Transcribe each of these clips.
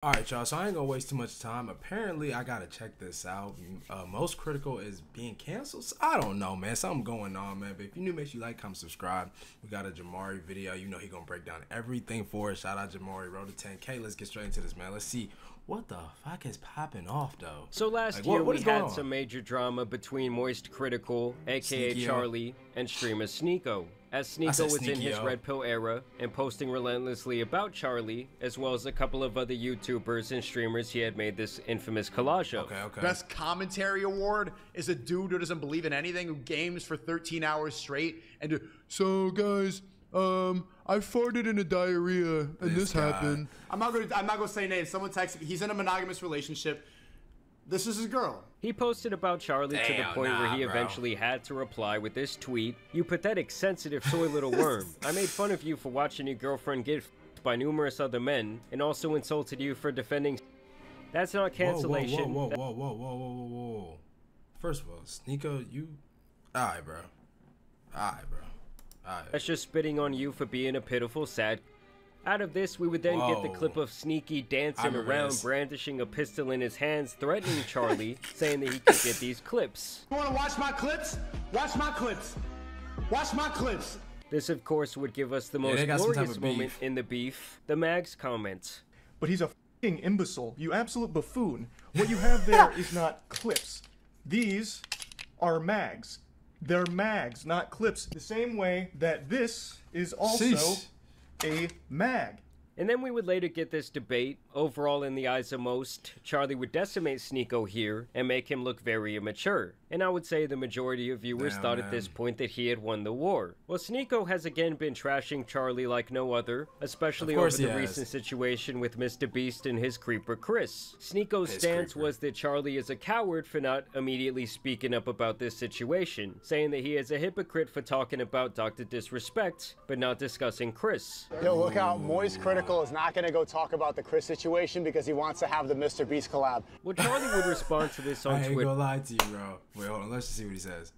Alright, y'all, so I ain't gonna waste too much time. Apparently, I gotta check this out. MoistCr1TiKaL is being canceled. So I don't know, man. Something going on, man. But if you're new, make sure you like, comment, subscribe. We got a Jamari video. You know he gonna break down everything for us. Shout out Jamari, road to 10K. Let's get straight into this, man. Let's see what the fuck is popping off, though. So last year, we had some major drama between MoistCr1TiKaL, aka Charlie, and streamer Sneako. As Sneako was in his Red Pill era and posting relentlessly about Charlie, as well as a couple of other YouTubers and streamers he had made this infamous collage of. Best commentary award is a dude who doesn't believe in anything, who games for 13 hours straight, and so guys, I farted in a diarrhea and this happened. I'm not gonna say names. Someone texted me. He's in a monogamous relationship. This is his girl. He posted about Charlie to the point where he eventually had to reply with this tweet: "You pathetic, sensitive, soy little worm. I made fun of you for watching your girlfriend get f***ed by numerous other men, and also insulted you for defending." That's not cancellation. Whoa. First of all, Sneako, you... Alright, bro. Alright. That's just spitting on you for being a pitiful, sad... Out of this, we would then get the clip of Sneaky dancing around, brandishing a pistol in his hands, threatening Charlie, saying that he could get these clips. You wanna watch my clips? Watch my clips. Watch my clips. This, of course, would give us the most glorious moment in the beef, the Mags comment. But he's a f***ing imbecile, you absolute buffoon. What you have there is not clips. These are mags. They're mags, not clips. The same way that this is also... a mag. And then we would later get this debate. Overall, in the eyes of most, Charlie would decimate Sneako here and make him look very immature. And I would say the majority of viewers thought at this point that he had won the war. Well, Sneako has again been trashing Charlie like no other, especially over the recent situation with Mr. Beast and his creeper Chris. Sneako's stance was that Charlie is a coward for not immediately speaking up about this situation, saying that he is a hypocrite for talking about Dr. Disrespect, but not discussing Chris. Yo, look out, MoistCr1TiKaL is not gonna go talk about the Chris situation because he wants to have the Mr. Beast collab. Well, Charlie would respond to this on Twitter. I ain't gonna lie to you, bro. Wait, hold on. Let's just see what he says.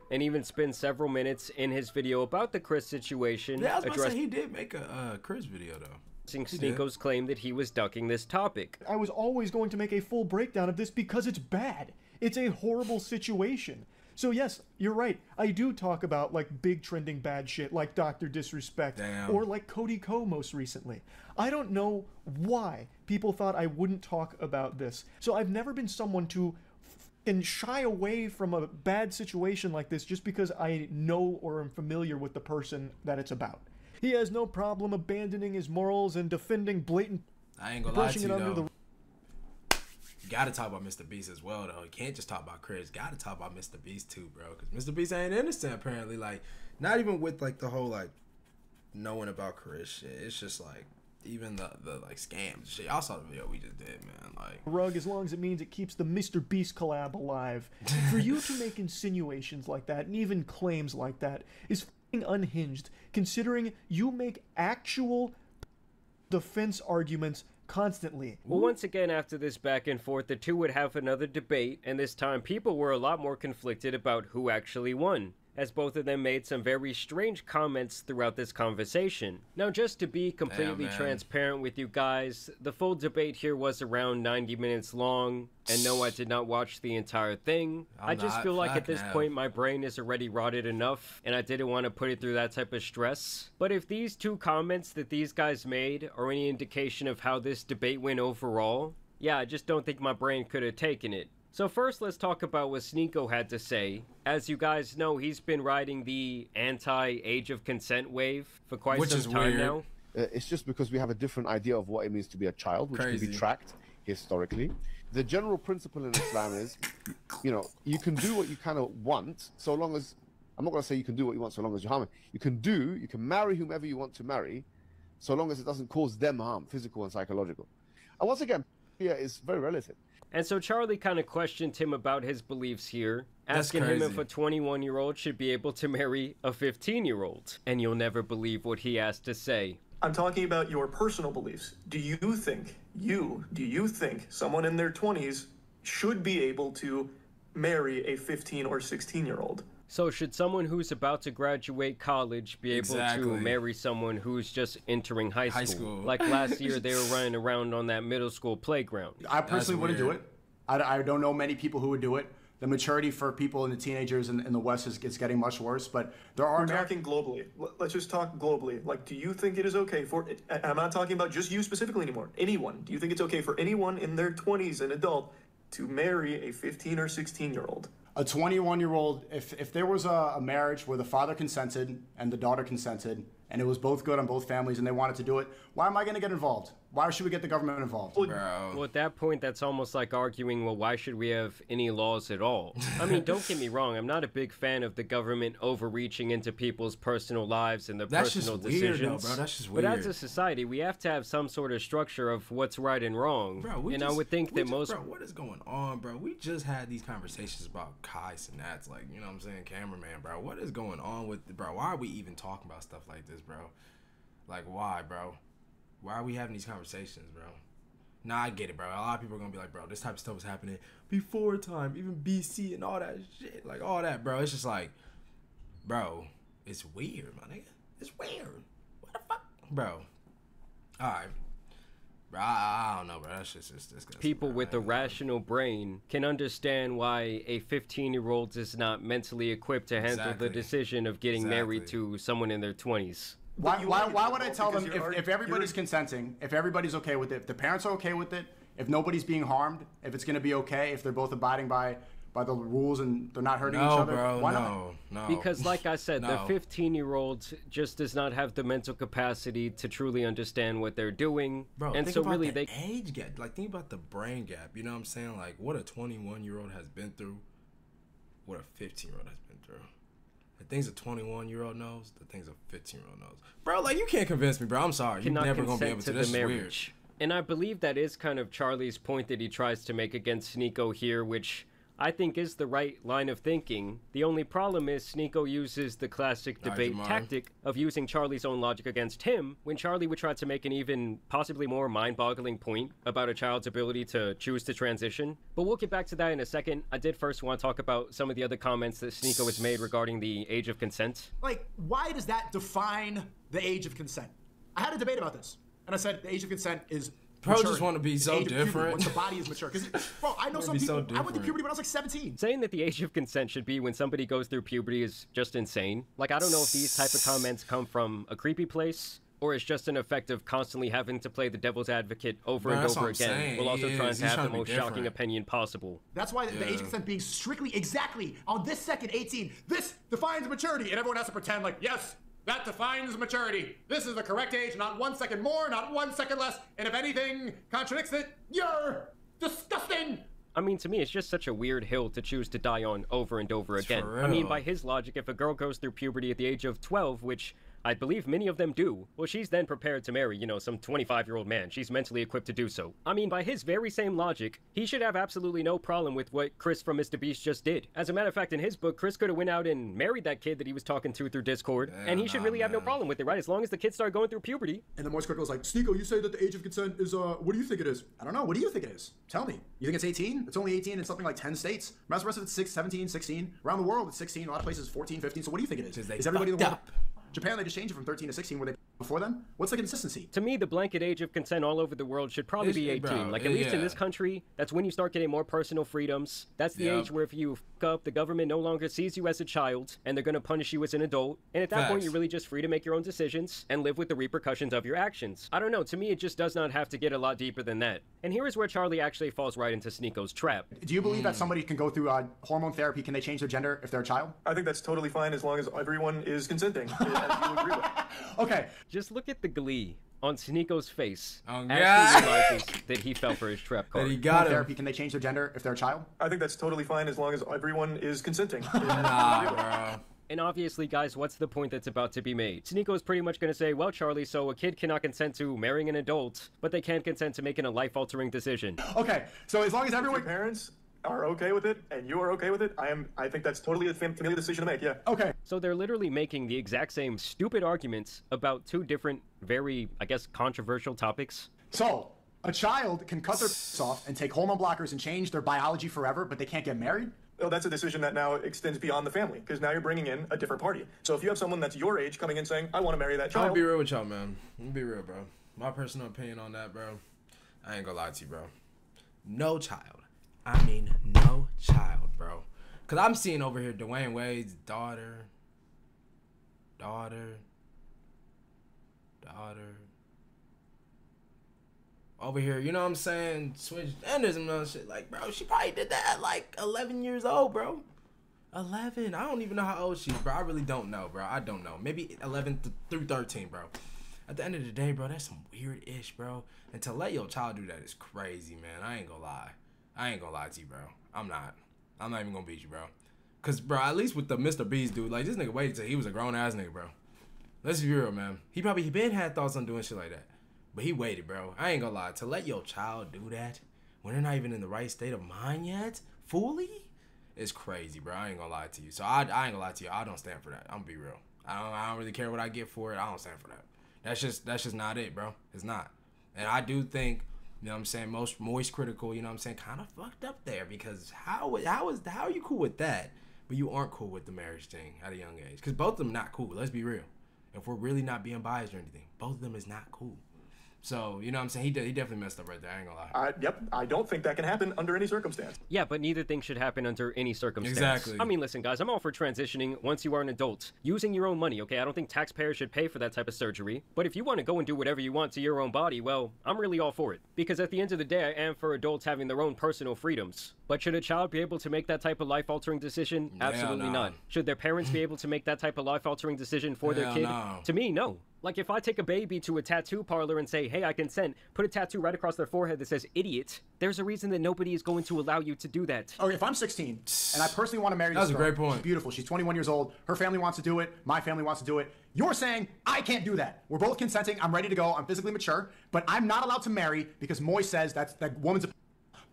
And even spend several minutes in his video about the Chris situation. Yeah, I was about to say he did make a Chris video, though. Sneako's claim that he was ducking this topic. I was always going to make a full breakdown of this because it's bad. It's a horrible situation. So yes, you're right. I do talk about like big trending bad shit like Dr. Disrespect or like Cody Ko most recently. I don't know why people thought I wouldn't talk about this. So I've never been someone to and shy away from a bad situation like this just because I know or am familiar with the person that it's about. He has no problem abandoning his morals and defending blatant I ain't gonna lie to you, though. You gotta talk about Mr. Beast as well, though. You can't just talk about Chris. You gotta talk about Mr. Beast too, bro. Because Mr. Beast ain't innocent, apparently. Like, not even with like the whole like knowing about Chris shit. It's just like even the like scams shit. Y'all saw the video we just did, man. Like rug, as long as it means it keeps the Mr. Beast collab alive. For you to make insinuations like that and even claims like that is f***ing unhinged, considering you make actual defense arguments constantly. Well, once again, after this back and forth, the two would have another debate, and this time people were a lot more conflicted about who actually won, as both of them made some very strange comments throughout this conversation. Now, just to be completely transparent with you guys, the full debate here was around 90 minutes long, and no, I did not watch the entire thing. I just feel like at this point my brain is already rotted enough, and I didn't want to put it through that type of stress. But if these two comments that these guys made are any indication of how this debate went overall, yeah, I just don't think my brain could have taken it. So first, let's talk about what Sneako had to say. As you guys know, he's been riding the anti-age of consent wave for quite some time now. It's just because we have a different idea of what it means to be a child, which can be tracked historically. The general principle in Islam is, you know, you can do what you kind of want, so long as, I'm not going to say you can do what you want so long as you harm it. You can marry whomever you want to marry, so long as it doesn't cause them harm, physical and psychological. And once again, fear is very relative. And so Charlie kind of questioned him about his beliefs here, asking him if a 21-year-old should be able to marry a 15-year-old. And you'll never believe what he has to say. I'm talking about your personal beliefs. Do you think someone in their 20s should be able to marry a 15 or 16-year-old? So should someone who's about to graduate college be able to marry someone who's just entering high school? Like last year, they were running around on that middle school playground. I personally wouldn't do it. I don't know many people who would do it. The maturity for people and the teenagers in the West is getting much worse, but there are... We're talking globally. Let's just talk globally. Like, do you think it is okay for... And I'm not talking about just you specifically anymore. Anyone. Do you think it's okay for anyone in their 20s, an adult, to marry a 15 or 16-year-old? A 21-year-old, if there was a marriage where the father consented and the daughter consented, and it was both good on both families and they wanted to do it, why am I going to get involved? Why should we get the government involved? Well, at that point, that's almost like arguing, well, why should we have any laws at all? I mean, don't get me wrong. I'm not a big fan of the government overreaching into people's personal lives and their personal decisions. Weird, though, bro. That's just weird. But as a society, we have to have some sort of structure of what's right and wrong. Bro, I would think that most... Bro, what is going on, bro? We just had these conversations about Kai Sinat's, like, you know what I'm saying, cameraman, bro. What is going on with... Bro, why are we even talking about stuff like this, bro? Like, why, bro? Why are we having these conversations, bro? Nah, I get it, bro. A lot of people are gonna be like, bro, this type of stuff was happening before time, even BC and all that shit. Like, all that, bro. It's just like, bro, it's weird, my nigga. It's weird. What the fuck? Bro. Alright. Bro, I don't know, bro. That's just disgusting. People with a rational brain can understand why a 15-year-old is not mentally equipped to handle the decision of getting married to someone in their 20s. Why would I tell them if everybody's consenting, if everybody's okay with it, if the parents are okay with it, if nobody's being harmed, if it's going to be okay, if they're both abiding by the rules and they're not hurting each other? Bro, why not? No. Because like I said, the 15-year-old just does not have the mental capacity to truly understand what they're doing. Bro, and think so about really the age gap. Like, think about the brain gap. You know what I'm saying? Like, what a 21-year-old has been through, what a 15-year-old has been through. The things a 21-year-old knows, the things a 15-year-old knows. Bro, like, you can't convince me, bro. I'm sorry. You're never going to be able to. This is weird. And I believe that is kind of Charlie's point that he tries to make against Sneako here, which I think is the right line of thinking. The only problem is Sneako uses the classic debate tactic of using Charlie's own logic against him, when Charlie would try to make an even possibly more mind-boggling point about a child's ability to choose to transition. But we'll get back to that in a second. I did first want to talk about some of the other comments that Sneako has made regarding the age of consent. Like, why does that define the age of consent? I had a debate about this, and I said the age of consent is Bro, just want to be so different. Once the body is mature. Because, bro, I know some people, I went through puberty when I was like 17. Saying that the age of consent should be when somebody goes through puberty is just insane. Like, I don't know if these type of comments come from a creepy place, or it's just an effect of constantly having to play the devil's advocate over and over again, while also trying to have the most shocking opinion possible. That's why the age of consent being strictly, exactly, on this second, 18, this defines maturity, and everyone has to pretend like, yes, that defines maturity. This is the correct age, not 1 second more, not 1 second less, and if anything contradicts it, you're disgusting! I mean, to me, it's just such a weird hill to choose to die on over and over again. I mean, by his logic, if a girl goes through puberty at the age of 12, which I believe many of them do, well, she's then prepared to marry, you know, some 25-year-old man. She's mentally equipped to do so. I mean, by his very same logic, he should have absolutely no problem with what Chris from Mr. Beast just did. As a matter of fact, in his book, Chris could have went out and married that kid that he was talking to through Discord, and he should really have no problem with it, right? As long as the kids start going through puberty. And the MoistCr1TiKaL was like, Sneako, you say that the age of consent is, what do you think it is? I don't know, what do you think it is? Tell me. You think it's 18? It's only 18 in something like 10 states. The rest of it's 6, 17, 16. Around the world, it's 16. A lot of places, 14, 15. So what do you think it is? Is everybody in the world... Japan, they just changed it from 13 to 16. Were they before then? What's the consistency? To me, the blanket age of consent all over the world should probably be 18. Bro, like, at least in this country, that's when you start getting more personal freedoms. That's the age where if you f*** up, the government no longer sees you as a child, and they're going to punish you as an adult. And at that point, you're really just free to make your own decisions and live with the repercussions of your actions. I don't know. To me, it just does not have to get a lot deeper than that. And here is where Charlie actually falls right into Sneako's trap. Do you believe that somebody can go through hormone therapy? Can they change their gender if they're a child? I think that's totally fine as long as everyone is consenting, as you agree with. Okay. Just look at the glee on Sneako's face as he realizes that he fell for his trap card. That he got therapy. Can they change their gender if they're a child? I think that's totally fine as long as everyone is consenting. Nah, bro. And obviously, guys, what's the point that's about to be made? Sneako is pretty much going to say, well, Charlie, so a kid cannot consent to marrying an adult, but they can consent to making a life-altering decision. Okay, so as long as everyone... parents are okay with it, and you are okay with it, I think that's totally a familial decision to make, yeah. Okay. So they're literally making the exact same stupid arguments about two different, very, I guess, controversial topics. So, a child can cut their off and take hormone blockers and change their biology forever, but they can't get married? oh, that's a decision that now extends beyond the family, because now you're bringing in a different party. So if you have someone that's your age coming in saying, I want to marry that child. I'll be real with y'all, man. I'll be real, bro. My personal opinion on that, bro, I ain't gonna lie to you, bro. No child. I mean, no child, bro. Because I'm seeing over here Dwayne Wade's daughter. Over here, you know what I'm saying? Switch genders and all shit. Like, bro, she probably did that at like 11 years old, bro. 11. I don't even know how old she is, bro. I really don't know, bro. I don't know. Maybe 11 through 13, bro. At the end of the day, bro, that's some weird-ish, bro. And to let your child do that is crazy, man. I ain't gonna lie. I ain't gonna lie to you, bro. I'm not even gonna beat you, bro. Cause, bro, at least with the Mr. Beast dude, like, this nigga waited till he was a grown-ass nigga, bro. Let's be real, man. He been had thoughts on doing shit like that. But he waited, bro. I ain't gonna lie. To let your child do that when they're not even in the right state of mind yet, fully, it's crazy, bro. I ain't gonna lie to you. So I ain't gonna lie to you. I don't stand for that. I'm gonna be real. I don't really care what I get for it. I don't stand for that. That's just not it, bro. It's not. And I do think, you know what I'm saying, most MoistCr1TiKaL, you know what I'm saying, kind of fucked up there, because how are you cool with that, but you aren't cool with the marriage thing at a young age? Because both of them not cool. Let's be real. If we're really not being biased or anything, both of them is not cool. So, you know what I'm saying? He definitely messed up right there. I ain't gonna lie. Yep. I don't think that can happen under any circumstance. Yeah, but neither thing should happen under any circumstance. Exactly. I mean, listen, guys, I'm all for transitioning once you are an adult. Using your own money, okay? I don't think taxpayers should pay for that type of surgery. But if you want to go and do whatever you want to your own body, well, I'm really all for it. Because at the end of the day, I am for adults having their own personal freedoms. But should a child be able to make that type of life-altering decision? Absolutely not. Should their parents be able to make that type of life-altering decision for their kid? No. To me, no. Like, if I take a baby to a tattoo parlor and say, hey, I consent, put a tattoo right across their forehead that says idiot, there's a reason that nobody is going to allow you to do that. Okay, if I'm 16 and I personally want to marry this girl, a great point. She's beautiful. She's 21 years old. Her family wants to do it. My family wants to do it. You're saying I can't do that. We're both consenting. I'm ready to go. I'm physically mature, but I'm not allowed to marry because Moist says that woman's a...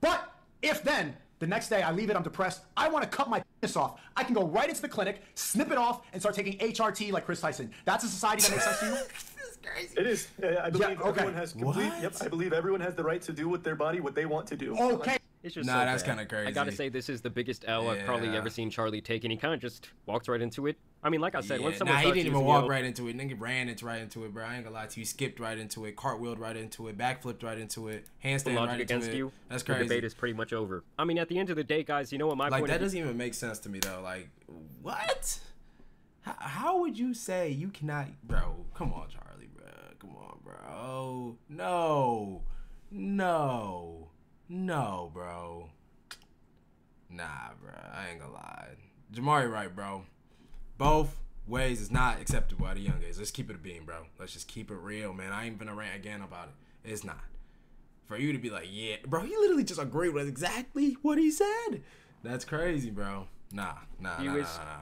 But if then... the next day, I leave it, I'm depressed, I want to cut my penis off. I can go right into the clinic, snip it off, and start taking HRT like Chris Tyson. That's a society that makes sense to you? This is crazy. It is. I believe everyone has complete... Yep, I believe everyone has the right to do with their body what they want to do. Okay. It's just that's kind of crazy. I gotta say, this is the biggest L I've probably ever seen Charlie take, and he kind of just walked right into it. I mean, like I said, when someone he didn't even walk right into it. Nigga ran right into it, bro. I ain't gonna lie to you. He skipped right into it, cartwheeled right into it, backflipped right into it, handstand right into it. You, that's crazy. The debate is pretty much over. I mean, at the end of the day, guys, you know what my point is? Like, that doesn't even make sense to me, though. Like, what? How would you say you cannot... Bro, come on, Charlie, bro. Come on, bro. No, bro. Nah, bro. I ain't gonna lie. Jamari right, bro. Both ways is not acceptable at a young age. Let's keep it a beam, bro. Let's just keep it real, man. I ain't gonna rant again about it. It's not. For you to be like, yeah, bro, he literally just agreed with exactly what he said. That's crazy, bro. Nah.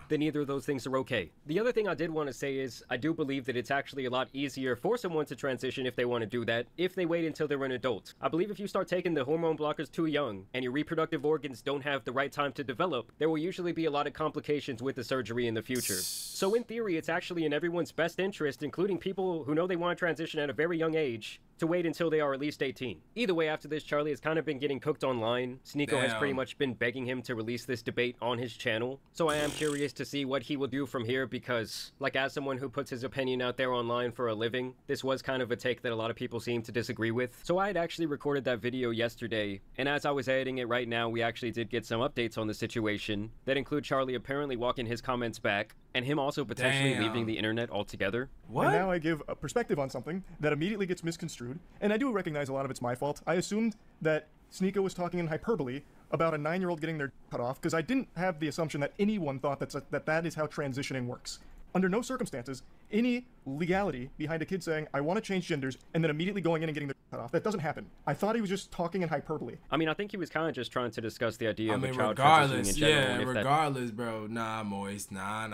Then neither of those things are okay. The other thing I did want to say is I do believe that it's actually a lot easier for someone to transition if they want to do that, if they wait until they're an adult. I believe if you start taking the hormone blockers too young and your reproductive organs don't have the right time to develop, there will usually be a lot of complications with the surgery in the future. So in theory, it's actually in everyone's best interest, including people who know they want to transition at a very young age, to wait until they are at least 18. Either way, after this, Charlie has kind of been getting cooked online. Sneeko has pretty much been begging him to release this debate on his channel. So I am curious to see what he will do from here because, like, as someone who puts his opinion out there online for a living, this was kind of a take that a lot of people seem to disagree with. So I had actually recorded that video yesterday, and as I was editing it right now, we actually did get some updates on the situation that include Charlie apparently walking his comments back, and him also potentially leaving the internet altogether. What? And now I give a perspective on something that immediately gets misconstrued, and I do recognize a lot of it's my fault. I assumed that Sneeko was talking in hyperbole about a 9-year-old getting their cut off, because I didn't have the assumption that anyone thought that is how transitioning works. Under no circumstances, any legality behind a kid saying, I want to change genders, and then immediately going in and getting their cut off. That doesn't happen. I thought he was just talking in hyperbole. I mean, I think he was kind of just trying to discuss the idea of a child transitioning in general. Yeah, regardless, bro. Nah, Moist. Nah.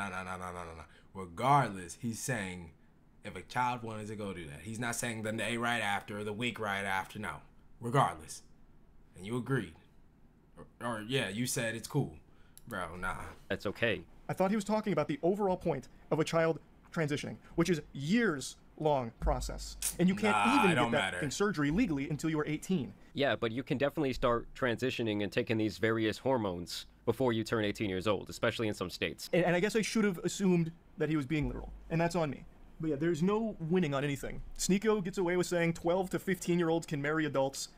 Regardless, he's saying if a child wanted to go do that. He's not saying the day right after or the week right after. No. Regardless. And you agreed. Or yeah, you said it's cool. Bro, nah. That's okay. I thought he was talking about the overall point of a child transitioning, which is years long process. And you can't even get that fucking surgery legally until you are 18. Yeah, but you can definitely start transitioning and taking these various hormones before you turn 18 years old, especially in some states. And I guess I should have assumed that he was being literal, and that's on me. But yeah, there's no winning on anything. Sneeko gets away with saying 12 to 15-year-olds can marry adults.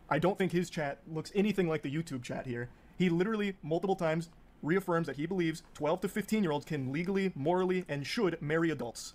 I don't think his chat looks anything like the YouTube chat here. He literally, multiple times, reaffirms that he believes 12 to 15-year-olds can legally, morally, and should marry adults.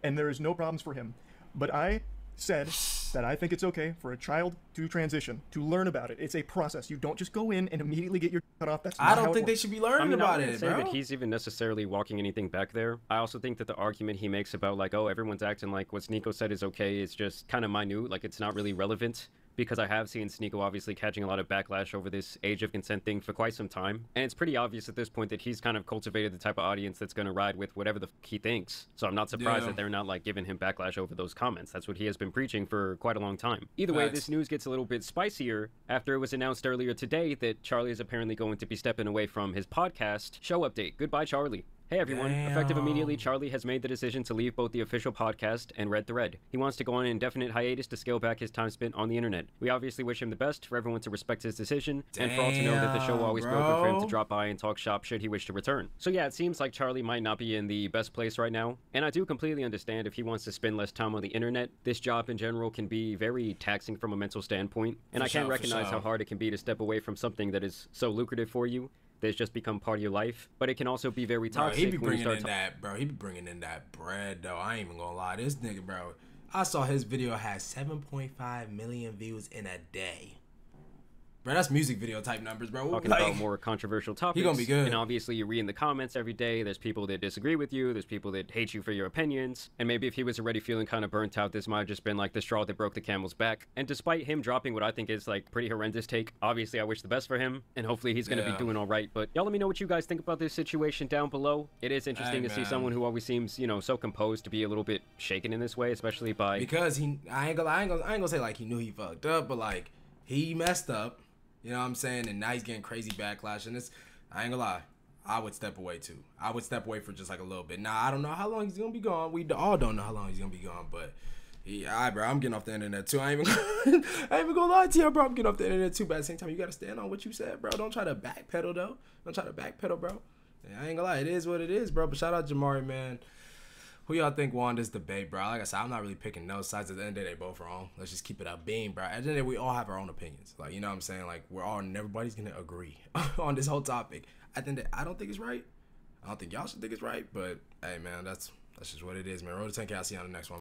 And there is no problems for him. But I said that I think it's okay for a child to transition, to learn about it. It's a process. You don't just go in and immediately get your cut off. That's not I don't think they should be learning about it, I wouldn't say that he's even necessarily walking anything back there. I also think that the argument he makes about, like, oh, everyone's acting like what Sneeko said is okay is just kind of minute, like it's not really relevant. Because I have seen Sneeko obviously catching a lot of backlash over this age of consent thing for quite some time. And it's pretty obvious at this point that he's kind of cultivated the type of audience that's going to ride with whatever the he thinks. So I'm not surprised that they're not, like, giving him backlash over those comments. That's what he has been preaching for quite a long time. Either way, this news gets a little bit spicier after it was announced earlier today that Charlie is apparently going to be stepping away from his podcast. Show update. Goodbye, Charlie. Hey everyone, effective immediately, Charlie has made the decision to leave both the official podcast and Red Thread. He wants to go on an indefinite hiatus to scale back his time spent on the internet. We obviously wish him the best, for everyone to respect his decision, and for all to know that the show will always be open for him to drop by and talk shop should he wish to return. So yeah, it seems like Charlie might not be in the best place right now, and I do completely understand if he wants to spend less time on the internet. This job in general can be very taxing from a mental standpoint, and I can recognize how hard it can be to step away from something that is so lucrative for you. That's just become part of your life, but it can also be very toxic. Bro, he be bringing in that, bro. He be bringing in that bread, though. I ain't even gonna lie. This nigga, bro. I saw his video has 7.5 million views in a day. Bro, that's music video type numbers, bro. Talking about more controversial topics. He gonna be good. And obviously you read in the comments every day. There's people that disagree with you. There's people that hate you for your opinions. And maybe if he was already feeling kind of burnt out, this might have just been like the straw that broke the camel's back. And despite him dropping what I think is like pretty horrendous take, obviously I wish the best for him. And hopefully he's going to be doing all right. But y'all let me know what you guys think about this situation down below. It is interesting to see someone who always seems, you know, so composed to be a little bit shaken in this way, especially by... Because I ain't gonna say like he knew he fucked up, but like he messed up. You know what I'm saying? And now he's getting crazy backlash. And it's, I ain't gonna lie, I would step away too. I would step away for just like a little bit. Now, I don't know how long he's gonna be gone. We all don't know how long he's gonna be gone. But, bro, I'm getting off the internet too. I ain't even gonna lie to you, bro. I'm getting off the internet too. But at the same time, you gotta stand on what you said, bro. Don't try to backpedal, though. Don't try to backpedal, bro. I ain't gonna lie. It is what it is, bro. But shout out Jamari, man. Who y'all think won this debate, bro? Like I said, I'm not really picking no sides. At the end of the day, they both wrong. Let's just keep it up being, bro. At the end of the day, we all have our own opinions. Like, you know what I'm saying? Like, everybody's gonna agree on this whole topic. At the end of the day, I don't think it's right. I don't think y'all should think it's right. But, hey, man, that's just what it is, man. Road to 10K. I'll see you on the next one.